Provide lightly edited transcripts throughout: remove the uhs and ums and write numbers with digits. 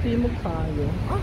Timog tayo. Ah,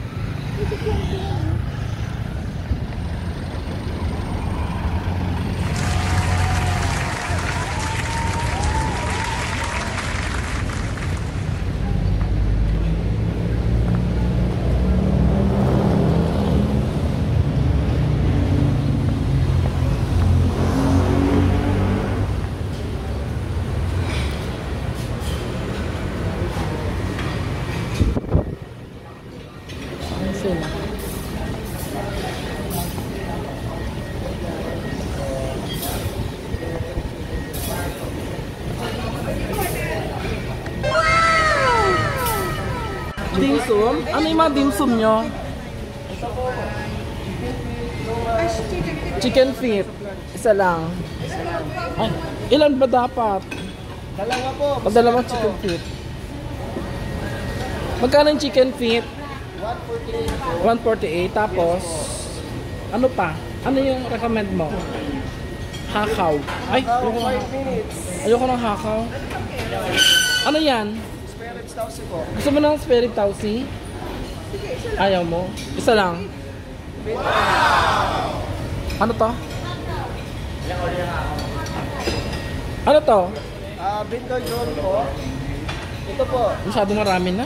dimsum? Ano yung mga dimsum nyo? Chicken feet. Isa lang. Ay, ilan ba dapat? Dalawa po. O dalawang chicken feet. Magkano yung chicken feet? 148. 148. Tapos, ano pa? Ano yung recommend mo? Hakaw. Ay, ayoko ng hakaw. Ano yan? Gusto mo ng spare tausi? Ayaw mo? Isa lang. Ano to? Ano to? Bengal roll po. Ito po. Masyado marami na.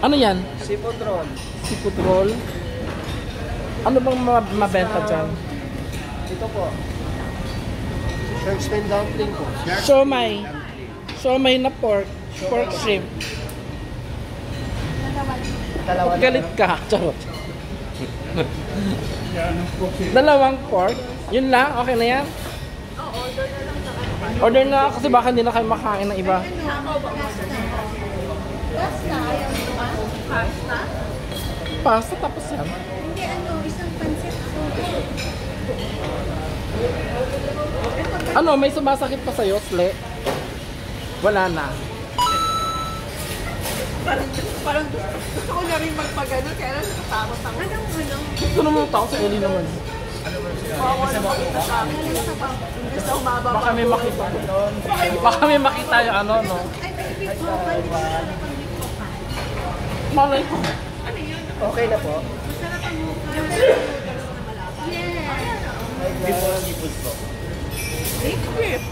Ano yan? Seafood roll. Seafood roll. Ano bang mabenta dyan? Ito po. Shark fin dumpling po. Siomay. Siomay na pork. Pork shrimp. Dalawa. Galit ka. Charot. Dalawang pork. Yun lang? Okay na yan? Order na kasi baka hindi na kayo makain ng iba. Pasta tapos yan. Hindi isang pansit. Ano, may sumasakit pa sa'yo, Sle? Wala na. Parang gusto ko na rin magpagano, kaya lang nakatakot ako. Gusto naman tao sa Eli naman. Bawa na makita sa akin. Gusto ko mababa. Baka may makita ko doon. Baka may makita yung ano, no? Ay, may biko. Malay ko. Okay na po. Masarap ang mukha. Yeah. Gipos po. Beef.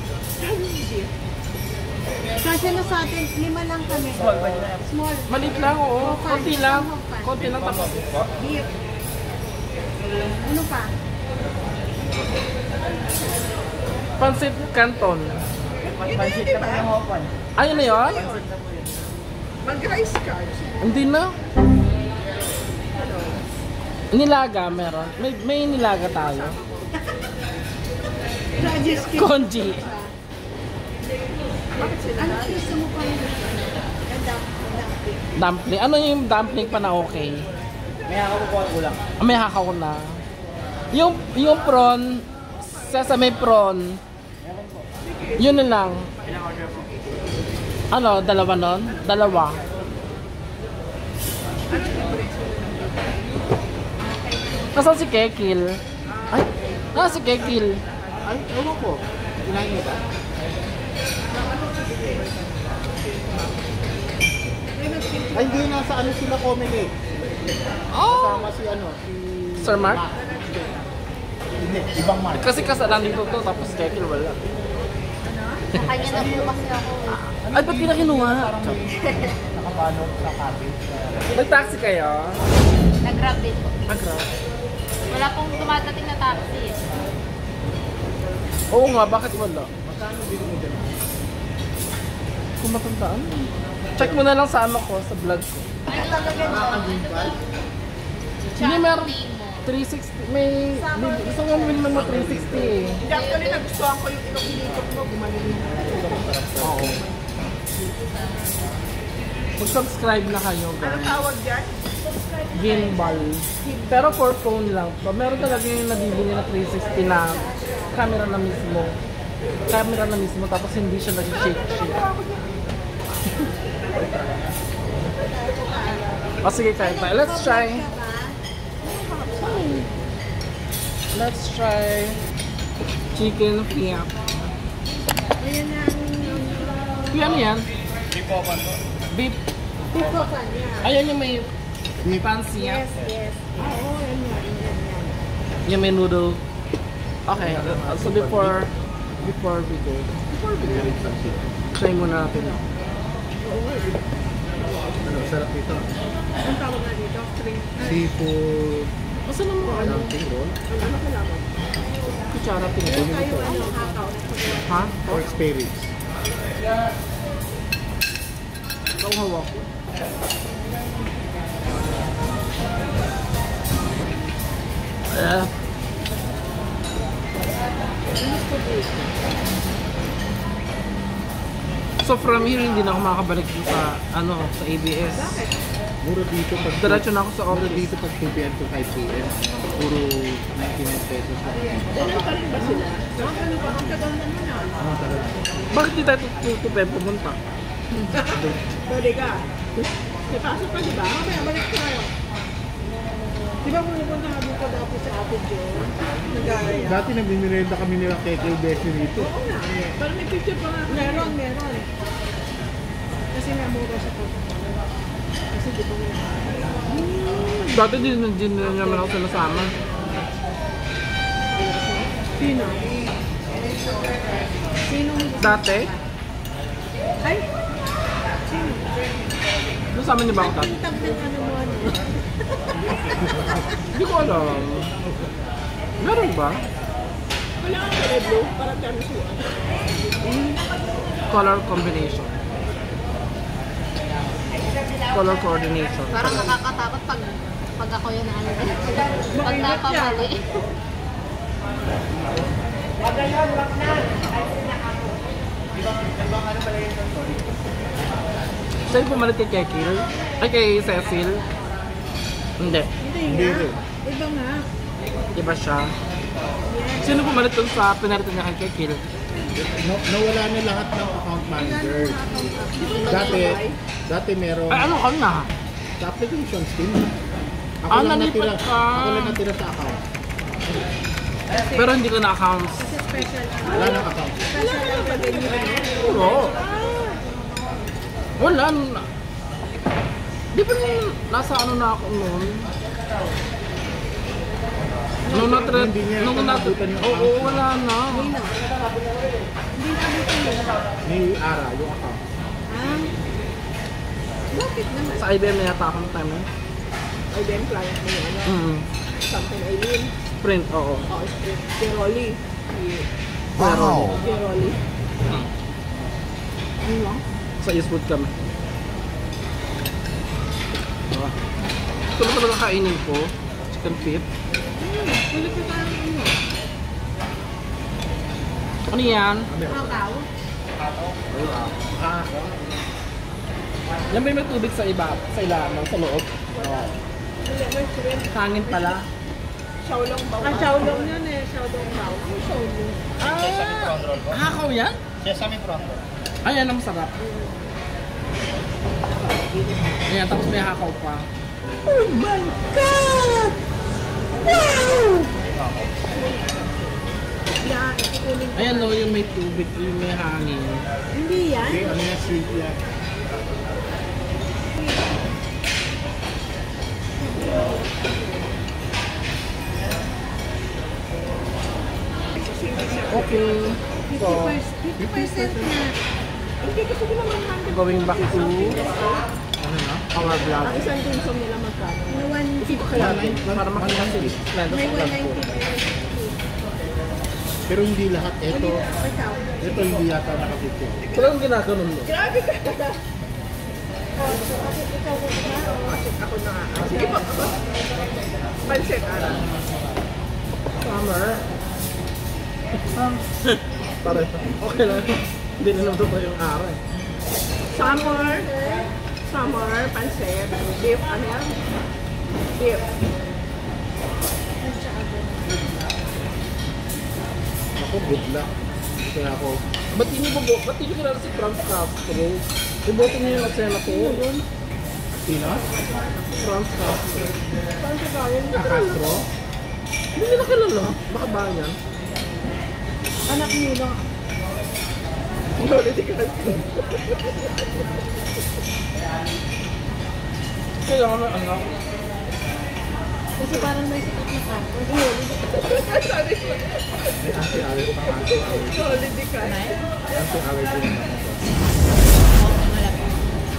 Kasi na sa atin, 5 lang kami. Small. Malit lang, oo. Konti lang. Konti lang tapos. Beef. Ano pa? Pansit Canton. Pansit na po yung hopan. Ayun na yun? Mag-rice ka. Hindi na. Nilaga meron. May nilaga tayo. Konji. Ano gusto mo pa yun? Dumpling. Ano yung dumpling pa na okay? May hakaw ko lang. May hakaw na. Yung prawn, sesame prawn. Yun na lang. Ano, dalawa nun? Dalawa. Nasaan si Kekil? Ay, si Kekil. Ay, ewan po. Kinain niyo ba? Ay, hindi. Nasa ano sila comedy. Kasama si ano, si... Sir Mark? Hindi, ibang Mark. Kasi kasalan dito to, tapos Kekil wala. Sa kanya na po kasi ako. Ay, ba't kinakinuha? Nakapano sa cabbage. Nag-taxi kayo? Nag-grab din po. Nag-grab. Wala pong dumadating na taxi. Oo nga, bakit wala? Magkano din mo dyan? Kung matandaan. Check mo na lang sa ano ko, sa vlog ko. Ay, talaga Nakakagimbal? Hindi, meron 360. May isang win mo 360 eh. Hindi, actually nagustuhan ko yung inikot mo. Gumaling mo. Oo. Mag-subscribe na kayo, Anong guys. tawag dyan? Gimbal. Pero for phone lang. Meron talaga yung nabibili na 360 na camera na mismo. Camera na mismo, tapos hindi siya nag-shake. O sige, tayo. Let's try. Let's try chicken fiat. Ayan na. Ano yan? Beef. Ito kanya. Ayan yung may fancy yan. Yes, yes. Oo, yan yan. Yung may noodle. Okay, so before we go, try muna natin. Ano, sarap dito. Ang tawag na dito, string. Seafood. Basta naman Something roll. Ano kailangan? kutsara Meron pinito. tayo hakaw. Ha? Or spirits. Ikaw hawak ko. So from here hindi na ako makakabalik sa sa ABS. Mura dito pag Diretso na ako sa mura office. dito pag 2 p.m. to 5 p.m. Puro 99 pesos lang. Ganun pa rin ba sila? Ganun pa. Ang tagal na nun ah. Talaga. Bakit di tayo tutupin pumunta? Pwede ka. May pasok ka, di ba? Mamaya, balik tayo. Di ba pumunta nga dito dati sa Ate Jo? Nag-aaya. Dati nagmimirenda kami nila Keke Beshi dito. Oo nga. Parang may picture pa nga. Meron. Kasi may mura sa photo. Kasi di ba may Dati din naman ako sinasama. Sino? Sino? Dati? Ay! Sino? Nasama niyo ba ako dati? Ang tag ng ano mo ano? Hindi ko alam. Meron ba? Wala kang kulay blue. Parang kamisuan. Color combination. Color coordination. Parang nakakatakot pag ako yun ano. Pag napamali. Saan pumalit kay Kekil? Ay, kay Cecil? Hindi. Hindi nga. Iba nga. Iba siya. Sino pumalit dun sa pinalitan niya kay Kekil? Nawala na lahat ng account manager. Dati meron Ay, ano ka na? sa application scheme. Ah, nalipat ka. Ako lang natira sa account. Pero hindi ko na accounts. Kasi special. Wala nang account. Special ang ganyan. Oo. Wala na. Di ba nasa ano na ako noon? Nung na-thread, Hindi niya nung nabutan yung oo, account. wala na. Hindi na. Hindi na dito yun. Ni Ara, yung account. Ah? Bakit naman? Sa IBM na yata ako ng time na. Ay, then client mo yun. Ano? Something Eileen. Print, oo. Oh, Kiroli. Wow! Kiroli. Ano lang? Sa Eastwood kami. Diba? Ito na talaga kainin ko. Chicken feet. Kulit ko tayo ano? Ano yan? Hakaw? Yan ba yung may tubig sa iba? Sa ilalim? Sa loob? Hangin pala. Xiaolong bao. Ah, xiaolong yan eh. Xiaolong bao. Ano xiaolong? Hakaw yan? Sesame prawn. Ayan ang sarap. Ayan, tapos may hakaw pa. Oh my God! Wow! Yan, ikukunin ko. Ayan no, yung may tubig, yung may hangin. Hindi yan? Okay, ano yan? Sweet yan. Okay. So, 50% na. Hindi kasi ko naman handle. going back to ano na? Our vlog. Ang isang tinsong nila magkano? May 150. Para makita si Slender May sa vlog ko. 190. Pero hindi lahat. Ito Ikaw. hindi yata nakapito. Talagang ginaganon mo. Grabe ka. Oh, so kasi ikaw ko na. Kasi ako na nga. Sige pa. Pansit, ara. Summer. Pare, okay lang. Hindi na naman ba yung araw eh. Summer, pansit, beef, ano yan? Beef. Ako, good luck. Ito na ako. Ba't hindi ko kilala si Franz Castro? Iboto niyo yung eksena ko. Sino? Franz Castro. Saan ka galing? Castro? Hindi nila kilala. Baka ba yan? Anak nila. Political. kailangan ng anak. Kasi parang may sikap na ka. Sorry. May anti-allergy pang anti-allergy. Solid ka. Anti-allergy naman ako.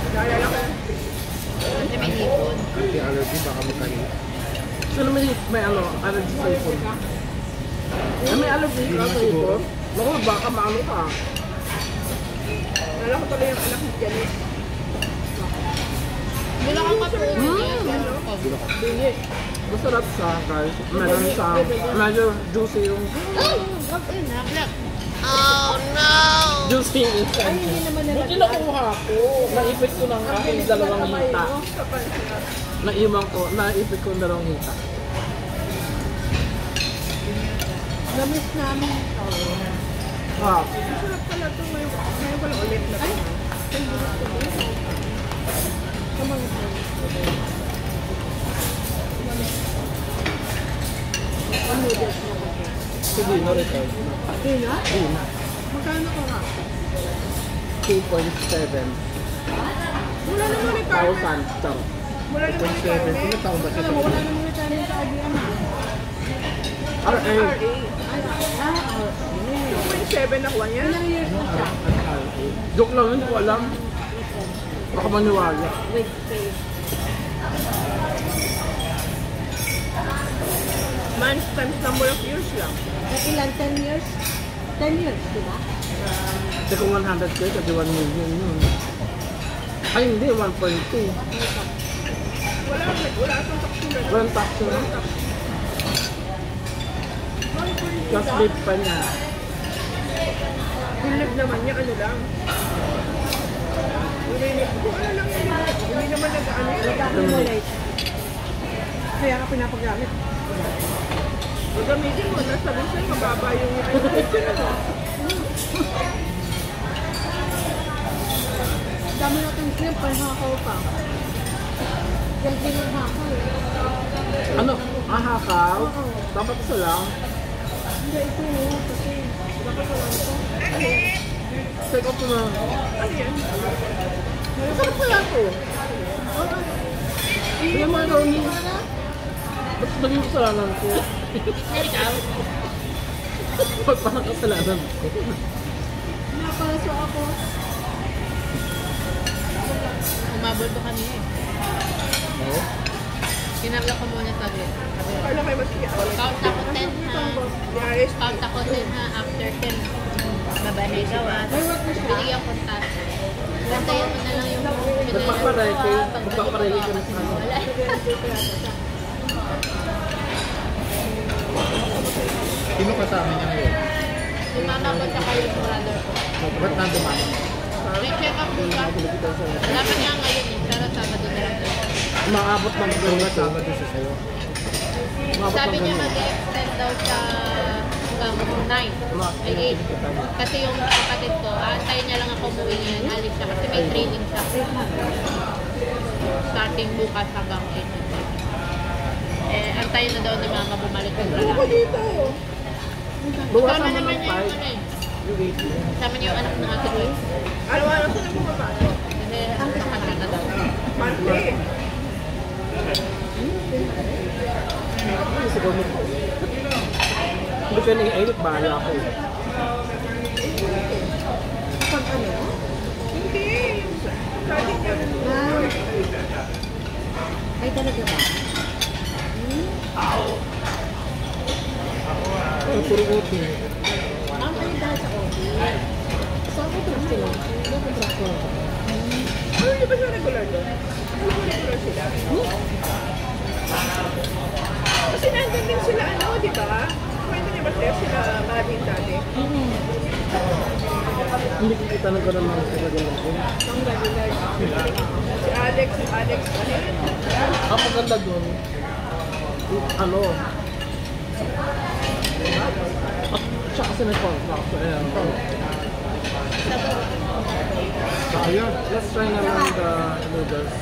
Naalala ko. Kasi may hipon. Anti-allergy baka magkahi. Sino may ano, allergy sa ipon? May allergy ka sa ipon? Naku, baka maano ka. Naalala ko tuloy yung anak ni Janet. Wala kang katulog. Bili. Masarap siya guys. Meron siya, medyo juicy yung juicy yung inside. Hindi naman nila. Buti nakuha ko. Naipit ko ng aking dalawang hita. Naipit ko ng dalawang hita. Namiss namin. Ah, Masarap pala ito. Ngayon pala ulit na. Ay! Kamang ito. Ang noodles na ba? sige, no-return. Hindi na? Magkano ka nga? 2.7 Wala naman retirement. thousand. Charo. Wala naman 2.7. retirement. Ilang taon ba siya? Alam mo, wala naman retirement sa ABM. RA. RA. 2.7 Ah, nakuha niya. Ilang years na siya? Joke lang yun, hindi ko alam. Baka maniwala. With pay. Months times number of years lang. Ilan? 10 years? 10 years, di ba? Kasi kung 100k, kasi 1 million yun. Ay hindi, 1.2. Wala itong taksulan. Walang tax yun. Plus live pa niya. Yung live naman niya, ano lang. Kung ano lang yun. Hindi naman nag-ano yun. Nag-accumulate. Kaya ka pinapagamit. Pag gamitin mo, nasa minsan mababa yung expenditure mo. Dami natin shrimp, panghakaw pa. Yan pinanghakaw eh. Ano? Hakaw? Dapat isa lang. Hindi, ito kasi dapat wala ito. Check out na. Ano yan? Masarap kaya ito. Hindi mo ito ni... Ba't naging kasalanan ko? Ikaw? Ba't parang kasalanan ko? Napalaso ako. Umabol ko kami eh. Oo? Kinabla ko muna sabi. Kala kayo maskiya. Count ako 10 ha. Yes. Count ako 10 ha. After 10, babahay daw ah. Binigyan ko task. Bantayan mo na lang yung Magpaparay ko. Magpaparay ko na sa ano. Sino kasama niya ngayon? Yung mama ko tsaka yung brother ko. Ba't nandun mama? May check up bukas. Dapat nga ngayon eh. Pero Sabado na lang daw. Maabot ng Pero gano'n nga Sabado siya sa'yo. Maabot Sabi ng niya gano'n. mag-extend daw sa 9 ay 8. Kasi yung kapatid ko, aantayin niya lang ako umuwi ngayon. Alis siya kasi may training siya. Starting bukas hanggang 8. Antayin na daw ni mama bumalik yung Ako lalaki. dito. Bawasan Sama mo naman ng niya yung 5. ano eh. Yung 80. Sama niya yung anak ng ate ko eh. Araw-araw ko na bumabasok. Kasi ang kakanta na daw. Monthly. Siguro mo. Hindi ka nang-edit, bahala ako. Pag ano? Hindi. Sabi niya. Ay talaga ba? Ang puro OT. Ang ay dahil sa office. Sa ako trust sila. Hindi ako trust ko. Ano, di ba siya regular doon? Ano ba regular sila? Kasi nandun din sila, ano, di ba? Kwento niya ba sila maraming dati? Hindi ko kita ng gano'n mga kagagalan ko. Ang regular. Si Alex, ano yun? Ang maganda doon, ano, siya kasi may contract. So, ayan. Sayang. Let's try na lang the noodles.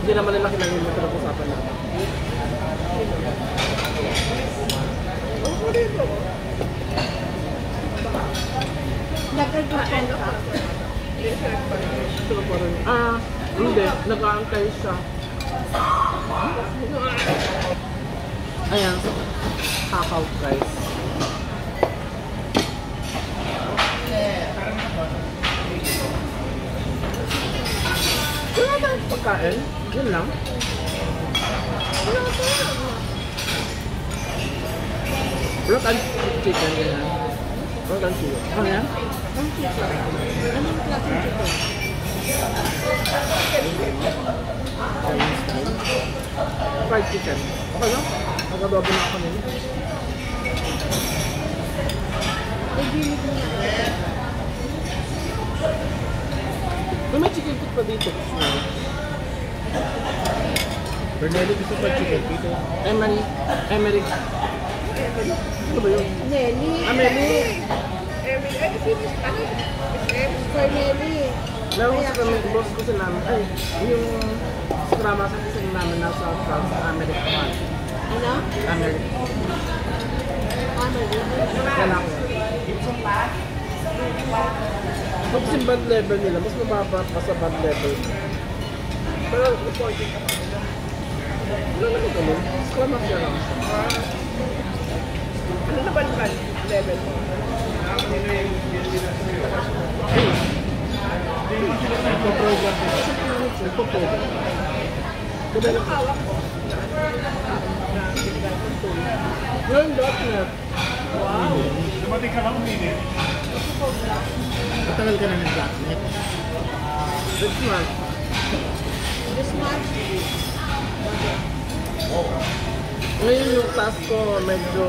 Hindi naman nila kailangan yung pinag-usapan natin. Ako dito. Nag-aglakan ka. Hindi. Nag-aantay siya. Ayan. Kakao guys. Wala tayong pagkain. Yun lang. Wala tayong chicken. Ganyan. Wala tayong chicken. Ano yan? Ang chicken. Anong klaseng chicken? Fried chicken. Okay lang? Nag-adobo na ako nila. Nagilid mo na. May chicken feet pa dito. Bernardo gusto pa chicken dito. Emery. Ano ba yun? Nelly. Amelie. For Nelly. Laro ko sa kami, boss ko sa namin. Ay, yung drama sa kasi namin nasa France, America. Ano? America. Amelie. Kala ko. Pag si bad level nila, mas mababa pa sa bad level. Pero, reporting ka pa. Wala naman kami. Exclamation lang. Ano na ba naman level mo? Nagpo-program. Nagpo-program. Ano hawak mo? Yun, .NET. Wow. Matagal ka na ng .NET. 6 months. This much? Ngayon yung task ko medyo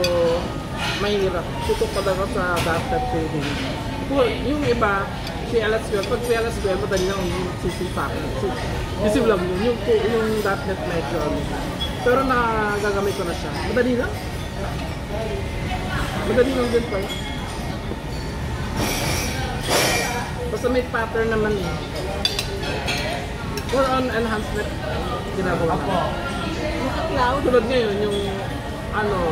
mahirap. Tutok talaga sa .NET coding. Yung iba, si LS12, pag si LS12, madali lang yung sisipak. Isip lang yun, yung .NET medyo. Pero nagagamit ko na siya. Madali lang. Madali lang din pa. Basta may pattern naman eh. For on enhancement, ginagawa ko. Naka-cloud? Tulad ngayon, yung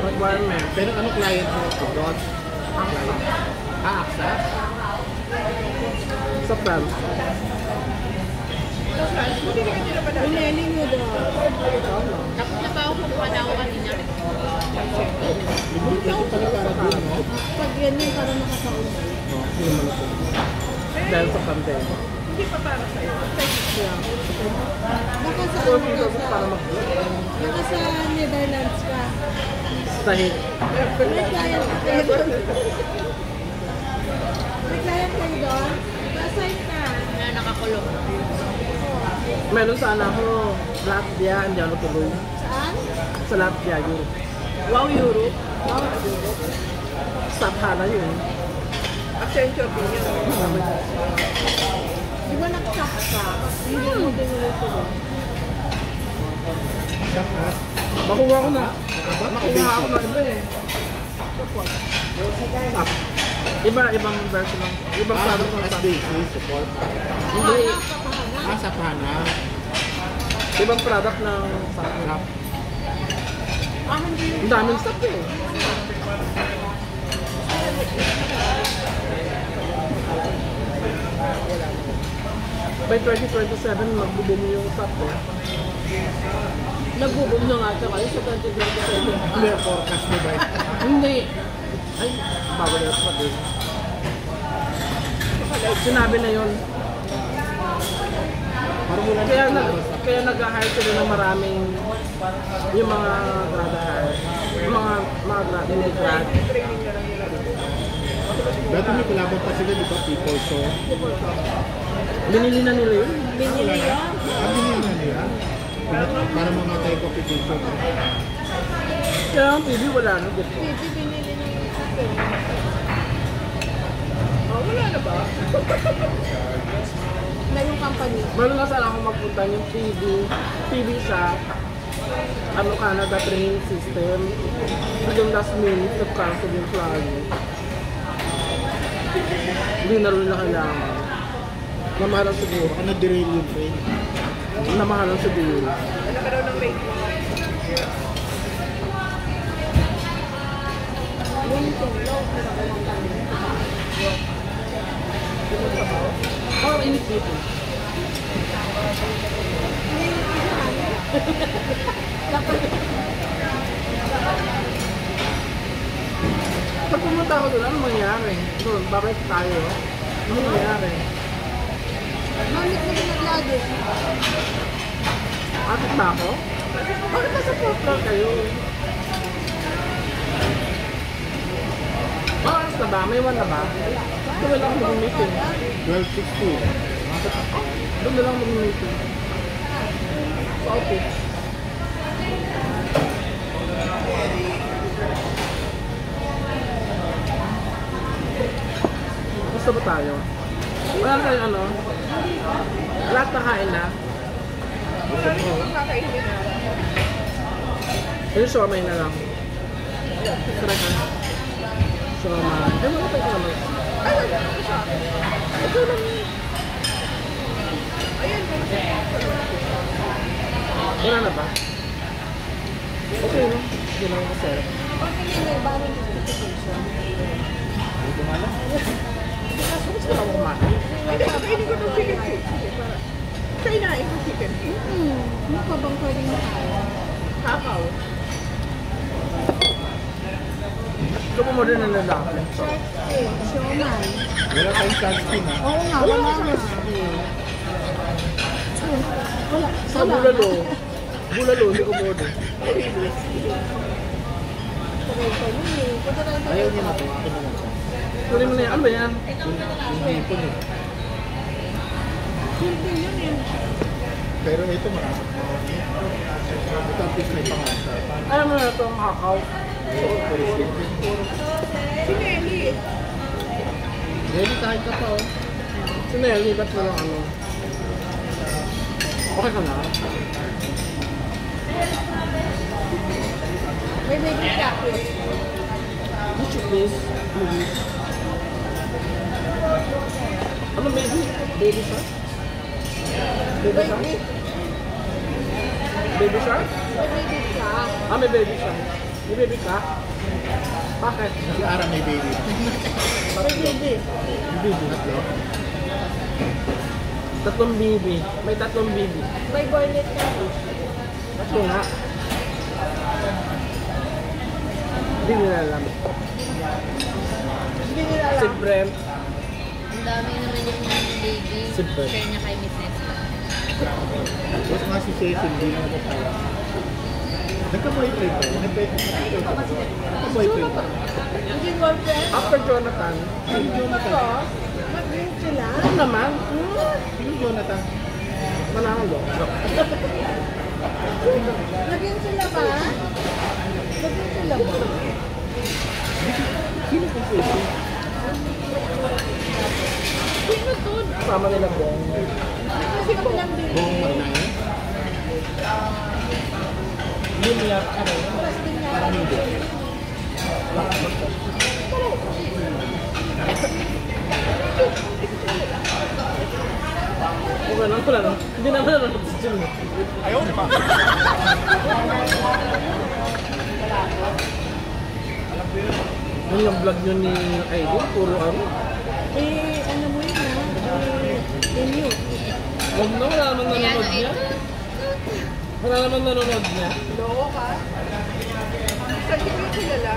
requirement. Pero ano client mo? Dot? AXA? Sa France. Yung Nelly mo daw. Tapos na pa ako kumuha na ako kanina. Ito pala para din, no? Pag yan yung parang nakakauna. Hindi naman ako. Dahil sa campaign. Hindi pa para sa'yo. Baka sa So, ano dito ka para sa... Baka sa Netherlands ka. Stahit. May client ka kayo doon. May client kayo doon. Pa-assign ka. Na nakakulong. Meron sana ako Latvia, hindi ako tuloy. Saan? Sa Latvia, Europe. Wow, Europe. Wow, Europe. Sathana yun. Accenture din yun. Di ba nag-shop ka? Hindi mo din ulit tuloy. Shop. Makuha ko na. Makuha ako na iba eh. Sap. Ibang version lang. Ibang product ng Sap. SDC support. Hindi. Sa Pana. Ibang product ng Sap. Ang daming Sap eh. By 2027, magbuboom yung Sap eh. Nag-boom na nga kayo sa 2027. Ano yung forecast mo ba? Hindi. Ay, bawal na pa din. Sinabi na yun. Parang wala Kaya nag-hire sila ng maraming yung mga grad hire. Yung mga grad. Dati may kalaban pa sila, di ba? People so. Binili na nila yun. Binili yun. Binili na nila. Para mamatay competition. Kaya ang TV wala na. Pwede binili na yung ito. Oh, wala na ba? Na yung company. Meron nga sana akong magpunta yung TV sa Canada training system. Hanggang last minute, nag-cancel yung flight. Hindi na rin na kailangan. Namahalan siguro. Baka na-derail yung train. Namahalan siguro. Ano ka daw ng rate mo? Yung thing, low, City. Pag pumunta ako doon, ano mangyari? Doon, babalik tayo. Ano mangyari? Mamit na pinaglado. Atit ba ako? Bakit nasa 4th floor kayo? Oras na ba? May 1 na ba? Doon lang mag-meeting. 12:60. Doon lang mag-meeting. Sa office. Basta ba tayo? Wala na tayong ano? Lahat na kain na? Kakainin na. Yung siomay na lang. Try ka. Siomay. Eh, wala tayo naman. Ay, wala na siya. Ito lang. Ayan, Wala na ba? Okay, no? Hindi lang ako sarap. bakit yung may banning justification? Hindi ko malam. Gusto ko lang kumain. Ay, kakainin ko ng chicken feet. Sige, para. Kainain ko chicken feet. Ano pa bang pwedeng makain? Kakao. Gusto ko mo rin na lalaki. Siomay. Wala tayong sunscreen ha. Oo nga, Wala wala ka nga. Wala. Sa bulalo. Bulalo, hindi ko mo rin. Ayaw niya na ito. Akin na lang siya. Tuloy mo na yan. Ano ba yan? Yung hipon eh. Simple yun eh. Pero ito marami. Ito ang fish may pangansa. Alam mo na ito ang hakaw. Si Nelly. Ready kahit ka pa oh. Si Nelly, ba't mo lang ano? Okay ka na? May baby chocolate. Would you please? Please. Ano baby? Baby shark? Baby shark? Baby. Baby shark? May baby siya. Ah, may baby shark. May baby ka? Bakit? Si Ara may baby. May baby. Baby. Tatlong baby. May tatlong baby. May garnet ka. Tatlo nga. Hindi nila alam. Hindi nila Si alam. Brent. Ang dami naman yung baby. Super. Share niya kay Miss Nesla. Tapos nga si Cecil, hindi na nakatawa. Nagka-boyfriend pa. Nagka-boyfriend pa. Hindi girlfriend. After Jonathan. Sino Jonathan? Tapos, mag-drink sila. Ano naman? Sino Jonathan? Manalo. Naging sila ba? Naging sila ba? Sino kung Cecil? Sino to? Kasama nila Bong. Kasi ko lang din. Buong Marnaya? Hindi nila ano. Tapos din niya. Parang hindi. Okay lang pala no? Hindi naman nanonood si Jun. Ayaw pa. Yun yung vlog nyo ni Aiden. Puro ano. Eh, ano mo yun ha? Mute. Huwag na, wala naman Kaya nanonood na niya. ito. Wala naman nanonood niya. Loko ka? Saan hindi ko kilala?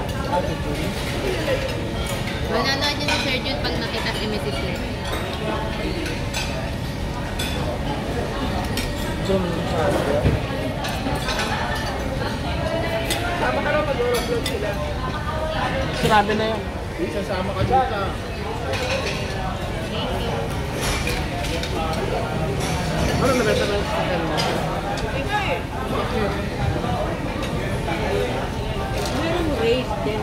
Mananood yun si Sir Jude pag nakita si Mrs. Len. Jun. Sama ka na mag-vlog sila. Sinabi na yun. Sasama ka dito. Ano nabenta na yung sakyan mo? Ika eh. Meron race din.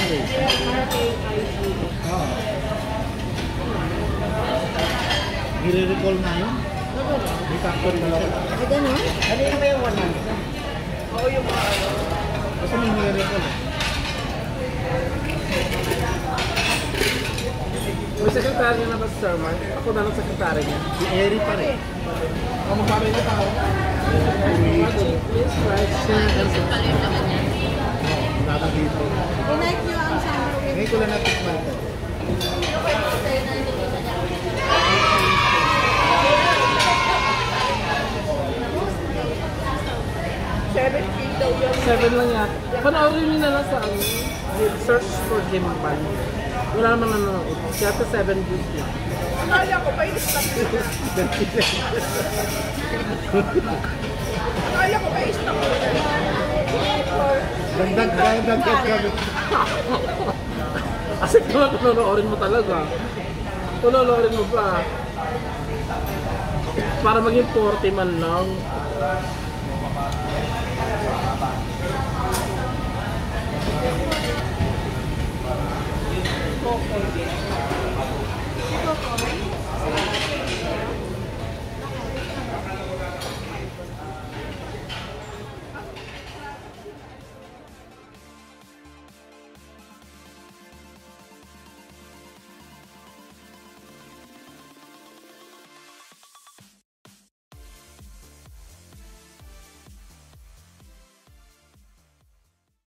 R-A-I-C. Nire-recall na yun? May factory na lang. Ay, gano'n? Ano yung may 100? Oo, yung mga ano. Kasi may nire-recall. May sekretary na ba si Sir Mark? Ako na lang sekretary niya. Si Eri pa rin. O magpapay ko pa ako. Watching, please like, share, and Isip pala yung naman niya. Lalo dito. I-like nyo ang Sandro with Ngayon ko lang natikman ito. 7 lang yan. Panoorin nyo na lang sa ano. Search for Jimpan. Wala naman nanonood. Kaya ito 7 views lang. Akala ko pa i-stop ko. Akala ko pa i-stop ko. Dagdag kami. Kasi kung panoorin mo talaga. Panoorin mo pa. Para maging 40 man lang. Okay.